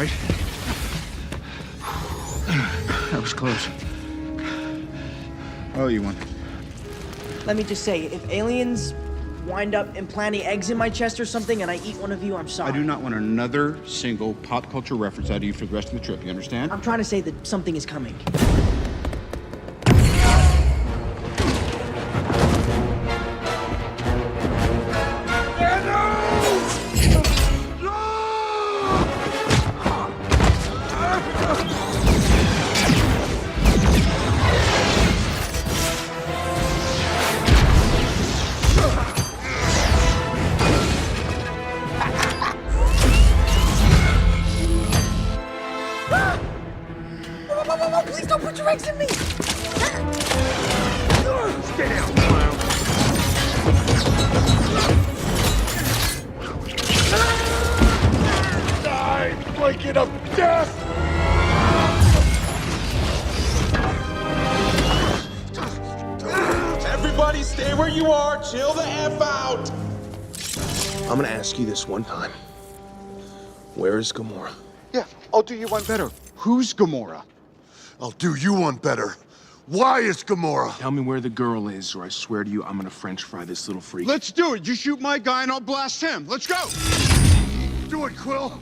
right? That was close. Oh, you won. Let me just say, if aliens wind up implanting eggs in my chest or something and I eat one of you, I'm sorry. I do not want another single pop culture reference out of you for the rest of the trip, you understand? I'm trying to say that something is coming. Please don't put your eggs in me! Stay down, clown. Die, blanket of death! Everybody stay where you are. Chill the F out. I'm gonna ask you this one time. Where is Gamora? Yeah, I'll do you one better. Who's Gamora? I'll do you one better. Why is Gamora? Tell me where the girl is, or I swear to you, I'm gonna French fry this little freak. Let's do it. You shoot my guy and I'll blast him. Let's go. Do it, Quill.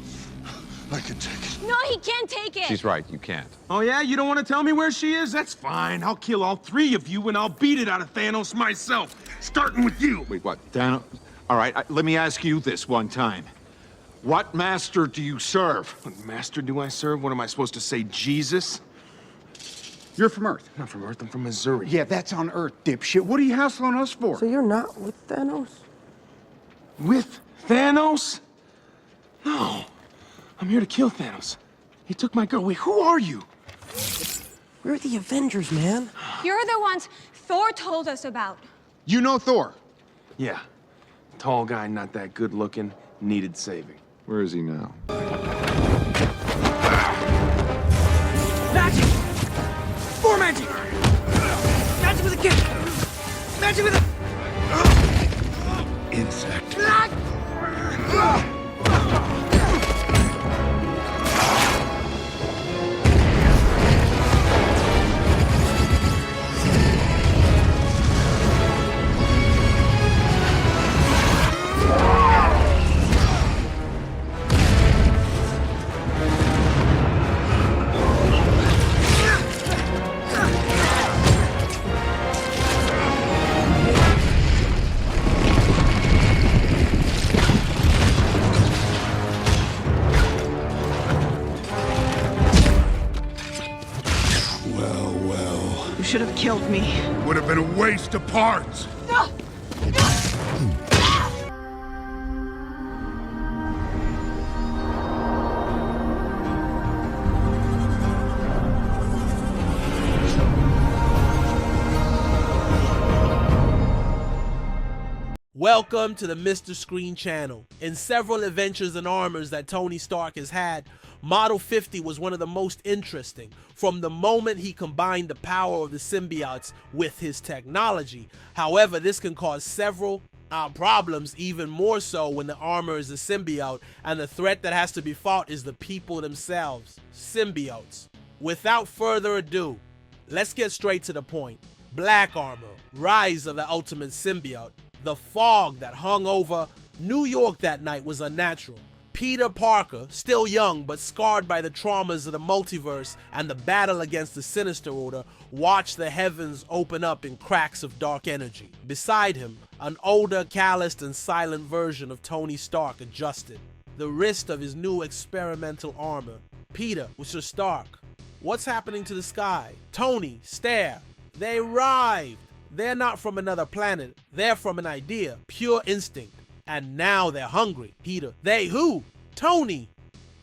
I can take it. No, he can't take it. She's right, you can't. Oh yeah, you don't want to tell me where she is? That's fine. I'll kill all three of you and I'll beat it out of Thanos myself. Starting with you. Wait, what? Thanos? All right, let me ask you this one time. What master do you serve? What master do I serve? What am I supposed to say, Jesus? You're from Earth. I'm not from Earth, I'm from Missouri. Yeah, that's on Earth, dipshit. What are you hassling us for? So you're not with Thanos? With Thanos? No. I'm here to kill Thanos. He took my girl. Wait, who are you? We're the Avengers, man. You're the ones Thor told us about. You know Thor. Yeah. Tall guy, not that good looking, needed saving. Where is he now? Magic! More magic! Magic with a kick! Magic with a... Insect. You should have killed me. Would have been a waste of parts. Welcome to the Mr. Screen channel. In several adventures and armors that Tony Stark has had, Model 50 was one of the most interesting from the moment he combined the power of the symbiotes with his technology. However, this can cause several problems, even more so when the armor is a symbiote and the threat that has to be fought is the people themselves, symbiotes. Without further ado, let's get straight to the point. Black Armor, Rise of the Ultimate Symbiote. The fog that hung over New York that night was unnatural. Peter Parker, still young but scarred by the traumas of the multiverse and the battle against the Sinister Order, watched the heavens open up in cracks of dark energy. Beside him, an older, calloused, and silent version of Tony Stark adjusted the wrist of his new experimental armor. Peter, Mr. Stark, what's happening to the sky? Tony, stare. They arrived. They're not from another planet. They're from an idea, pure instinct. And now they're hungry. Peter, they who? Tony.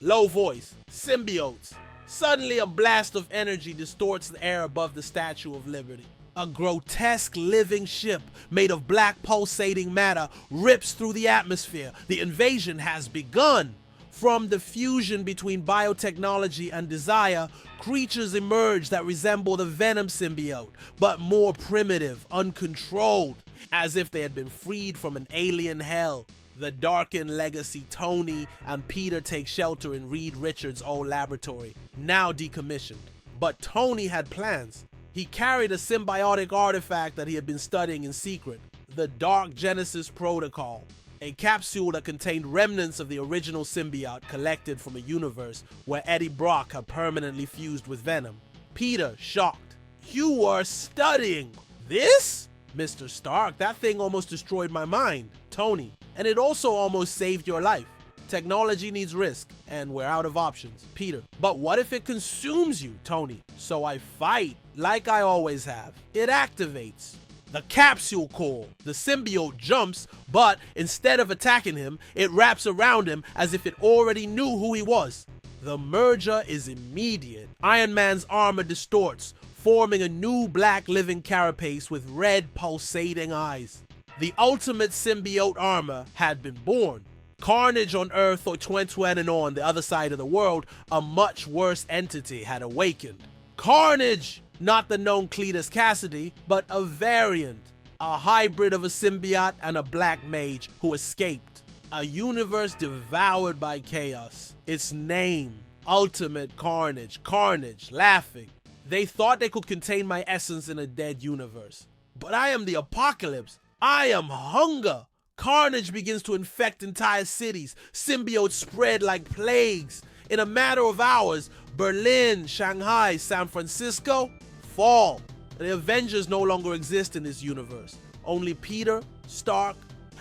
Low voice, symbiotes. Suddenly a blast of energy distorts the air above the Statue of Liberty. A grotesque living ship made of black pulsating matter rips through the atmosphere. The invasion has begun. From the fusion between biotechnology and desire, creatures emerge that resemble the Venom symbiote, but more primitive, uncontrolled, as if they had been freed from an alien hell. The darkened legacy Tony and Peter take shelter in Reed Richards' old laboratory, now decommissioned. But Tony had plans. He carried a symbiotic artifact that he had been studying in secret, the Dark Genesis Protocol, a capsule that contained remnants of the original symbiote collected from a universe where Eddie Brock had permanently fused with Venom. Peter, shocked. "You were studying this? Mr. Stark, that thing almost destroyed my mind." Tony, "And it also almost saved your life. Technology needs risk, and we're out of options." Peter, "But what if it consumes you?" Tony, "So I fight, like I always have. It activates the capsule core. The symbiote jumps, but instead of attacking him, it wraps around him as if it already knew who he was. The merger is immediate. Iron Man's armor distorts, forming a new black living carapace with red pulsating eyes. The ultimate symbiote armor had been born. Carnage on Earth or Twentwen on the other side of the world, a much worse entity had awakened. Carnage! Not the known Cletus Cassidy, but a variant, a hybrid of a symbiote and a black mage who escaped. A universe devoured by chaos. Its name, Ultimate Carnage. Carnage, laughing. They thought they could contain my essence in a dead universe. But I am the apocalypse. I am hunger. Carnage begins to infect entire cities. Symbiotes spread like plagues. In a matter of hours, Berlin, Shanghai, San Francisco fall. The Avengers no longer exist in this universe. Only Peter, Stark,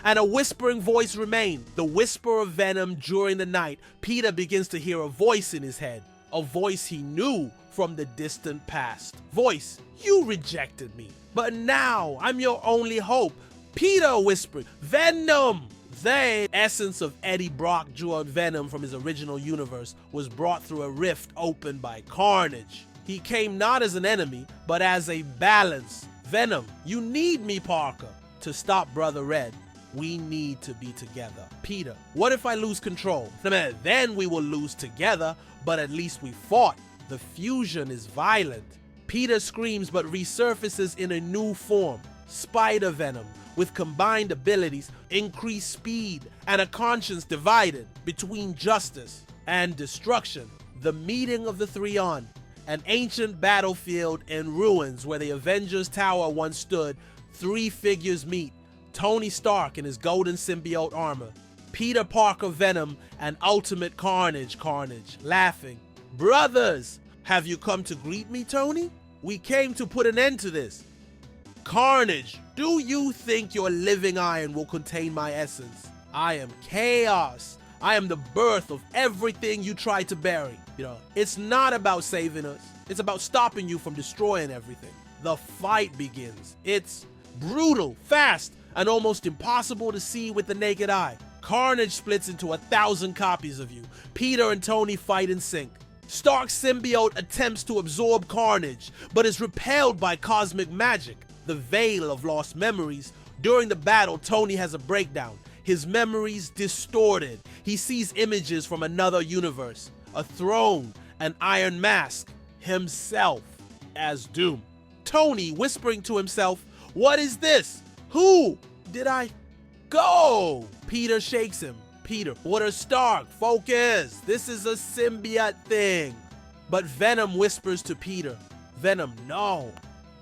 and a whispering voice remain. The whisper of Venom during the night. Peter begins to hear a voice in his head. A voice he knew from the distant past. Voice, "You rejected me, but now I'm your only hope." Peter whispered, "Venom!" The essence of Eddie Brock drew out Venom from his original universe was brought through a rift opened by Carnage. He came not as an enemy, but as a balance. "Venom, you need me, Parker, to stop Brother Red. We need to be together." Peter, "What if I lose control?" "Then we will lose together, but at least we fought. The fusion is violent." Peter screams but resurfaces in a new form. Spider-Venom, with combined abilities, increased speed, and a conscience divided between justice and destruction. The meeting of the three on an ancient battlefield in ruins where the Avengers Tower once stood. Three figures meet. Tony Stark in his golden symbiote armor. Peter Parker Venom and Ultimate Carnage laughing. "Brothers, have you come to greet me, Tony? We came to put an end to this." Carnage, "Do you think your living iron will contain my essence? I am chaos. I am the birth of everything you tried to bury. It's not about saving us. It's about stopping you from destroying everything." The fight begins. It's brutal, fast, and almost impossible to see with the naked eye. Carnage splits into 1,000 copies of you. Peter and Tony fight in sync. Stark's symbiote attempts to absorb Carnage, but is repelled by cosmic magic, the veil of lost memories. During the battle, Tony has a breakdown. His memories distorted. He sees images from another universe, a throne, an iron mask, himself as Doom. Tony whispering to himself, "What is this? Who did I go?" Peter shakes him. Peter, "Order Stark, focus. This is a symbiote thing." But Venom whispers to Peter, "Venom, no.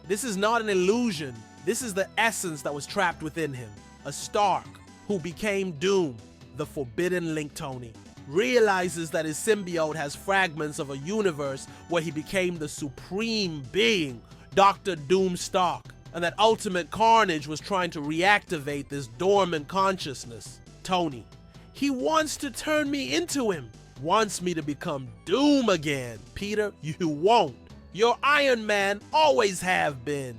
This is not an illusion. This is the essence that was trapped within him. A Stark who became Doom." The forbidden link Tony realizes that his symbiote has fragments of a universe where he became the supreme being, Dr. Doom Stark, and that Ultimate Carnage was trying to reactivate this dormant consciousness. Tony, "He wants to turn me into him. Wants me to become Doom again." Peter, "You won't. You're Iron Man, always have been."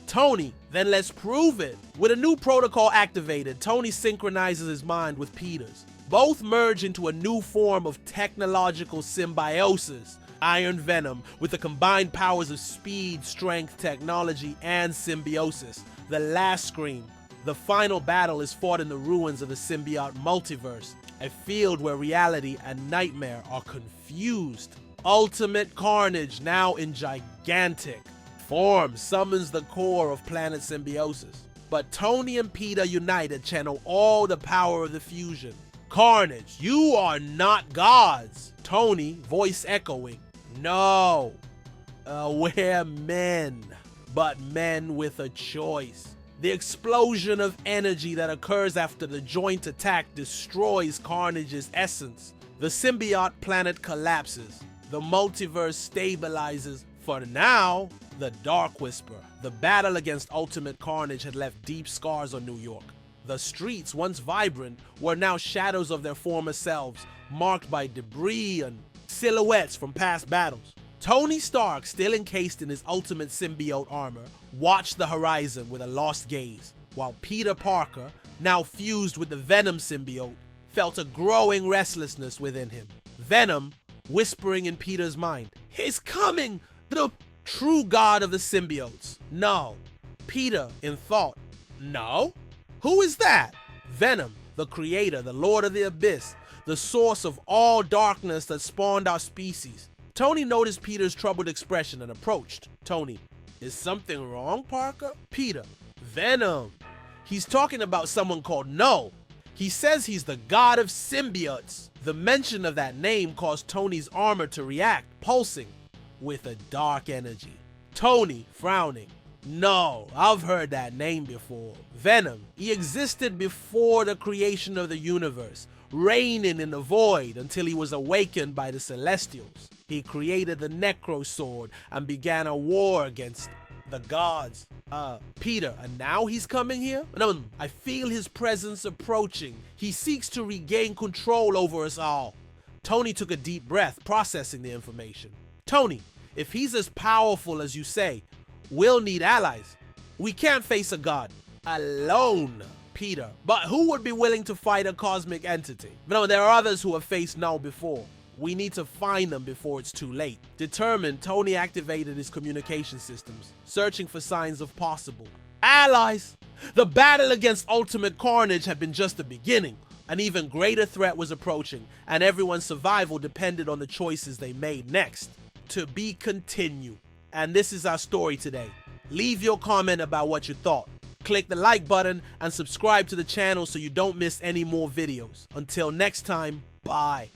Tony, "Then let's prove it." With a new protocol activated, Tony synchronizes his mind with Peter's. Both merge into a new form of technological symbiosis, Iron Venom, with the combined powers of speed, strength, technology, and symbiosis. The last scream. The final battle is fought in the ruins of the symbiote multiverse, a field where reality and nightmare are confused. Ultimate Carnage, now in gigantic form, summons the core of planet Symbiosis. But Tony and Peter united channel all the power of the fusion. Carnage, you are not gods. Tony, voice echoing, no, we're men, but men with a choice. The explosion of energy that occurs after the joint attack destroys Carnage's essence. The symbiote planet collapses. The multiverse stabilizes. For now, the Dark Whisper. The battle against Ultimate Carnage had left deep scars on New York. The streets, once vibrant, were now shadows of their former selves, marked by debris and silhouettes from past battles. Tony Stark, still encased in his ultimate symbiote armor, watched the horizon with a lost gaze, while Peter Parker, now fused with the Venom symbiote, felt a growing restlessness within him. Venom, whispering in Peter's mind, "He's coming! The true god of the symbiotes." No. Peter, in thought, no? Who is that? Venom, the creator, the lord of the abyss, the source of all darkness that spawned our species. Tony noticed Peter's troubled expression and approached. Tony, is something wrong, Parker? Peter, Venom. He's talking about someone called Knull. He says he's the god of symbiotes. The mention of that name caused Tony's armor to react, pulsing with a dark energy. Tony, frowning. No, I've heard that name before. Venom. He existed before the creation of the universe, reigning in the void until he was awakened by the Celestials. He created the Necro Sword and began a war against the gods. Peter, and now he's coming here? No, I feel his presence approaching. He seeks to regain control over us all. Tony took a deep breath, processing the information. Tony, if he's as powerful as you say, we'll need allies. We can't face a god alone, Peter. But who would be willing to fight a cosmic entity? No, there are others who have faced Knull before. We need to find them before it's too late. Determined, Tony activated his communication systems, searching for signs of possible allies. The battle against Ultimate Carnage had been just the beginning. An even greater threat was approaching, and everyone's survival depended on the choices they made next. To be continued. And this is our story today. Leave your comment about what you thought. Click the like button and subscribe to the channel so you don't miss any more videos. Until next time, bye.